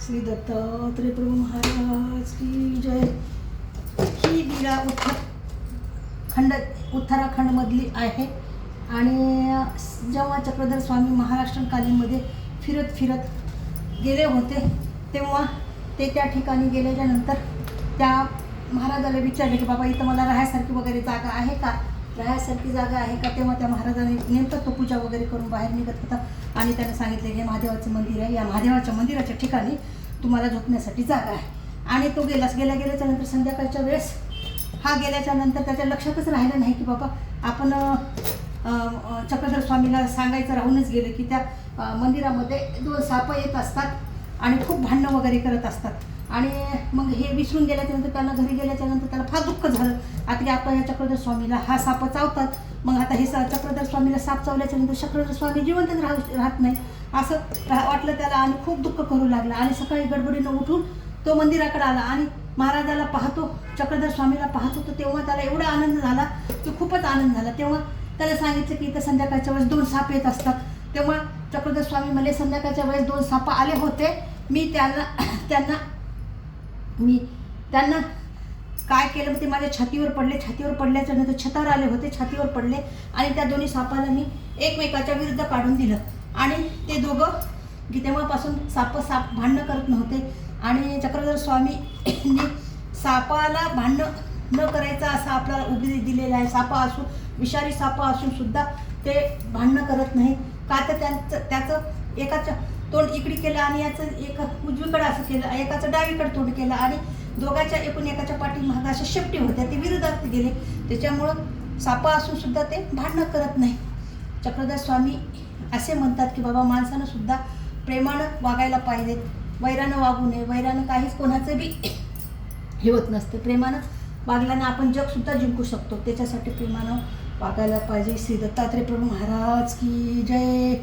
श्री दत्तात्रय प्रभू महाराज की जय. ही लीला उत्तराखंडमधली आहे. आणि जेव्हा चक्रधर स्वामी महाराष्ट्र कालीमध्ये फिरत फिरत गेले होते तेव्हा ते त्या ठिकाणी गेल्याच्या नंतर त्या महाराजाला विचारले की बाबा इथं मला राहायसारखी वगैरे जागा आहे का, राहायसारखी जागा आहे का. तेव्हा त्या महाराजाने नेमकं तो पूजा वगैरे करून बाहेर निघत होता आणि त्याने सांगितले हे महादेवाचं मंदिर आहे, या महादेवाच्या मंदिराच्या ठिकाणी तुम्हाला झोपण्यासाठी जागा आहे. आणि तो गेल्याच्या नंतर संध्याकाळच्या वेळेस हा गेल्याच्या नंतर त्याच्या लक्षातच राहिलं नाही की बाबा आपण चक्रधर स्वामीला सांगायचं राहूनच गेलं की त्या मंदिरामध्ये 2 साप येत असतात आणि खूप भांडणं वगैरे करत असतात. आणि मग हे विसरून गेल्याच्यानंतर त्यांना घरी गेल्याच्यानंतर त्याला फार दुःख झालं. आता की आपण या चक्रधर स्वामीला हा साप चावतात, मग आता हे चक्रधर स्वामीला साप चावल्याच्यानंतर चक्रधर स्वामी जिवंतच राहत नाही असं वाटलं त्याला आणि खूप दुःख करू लागला. आणि सकाळी गडबडीनं उठून तो मंदिराकडे आला आणि महाराजाला पाहतो, चक्रधर स्वामीला पाहतो. तर तेव्हा त्याला एवढा आनंद झाला की खूपच आनंद झाला. तेव्हा त्याला सांगितलं की इथं संध्याकाळच्या वेळेस 2 साप येत असतात. तेव्हा चक्रधर स्वामी मला संध्याकाळच्या वेळेस 2 साप आले होते. मी त्यांना काय केलं, ते माझ्या छातीवर पडले. छातीवर पडल्याच्या नंतर छतावर आले होते, छातीवर पडले आणि त्या दोन्ही सापाला मी एकमेकाच्या विरुद्ध काढून दिलं. आणि ते दोघं की तेव्हापासून साप भांडणं करत नव्हते. आणि चक्रधर स्वामींनी सापाला भांडणं न करायचं असं आपल्याला उपदेश दिलेला आहे. साप असून विषारी साप असून सुद्धा ते भांडणं करत नाहीत का. तर त्याचं एकाचं तोंड इकडे केलं आणि याचं एक उजवीकडे असं केलं, एकाचं डावीकडे तोंड केलं आणि दोघांच्या एकूण एकाच्या पाठीमागं अशा शेपटी होत्या, ते विरोधात गेले. त्याच्यामुळं साप असून सुद्धा ते भांडणं करत नाही. चक्रधर स्वामी असे म्हणतात की बाबा माणसानं सुद्धा प्रेमानं वागायला पाहिजेत, वैरानं वागू नये. वैरानं काहीच कोणाचं बी हे होत नसतं. प्रेमानं वागल्यानं आपण जगसुद्धा जिंकू शकतो. त्याच्यासाठी प्रेमानं वागायला पाहिजे. श्री दत्तात्रय प्रभू महाराज की जय.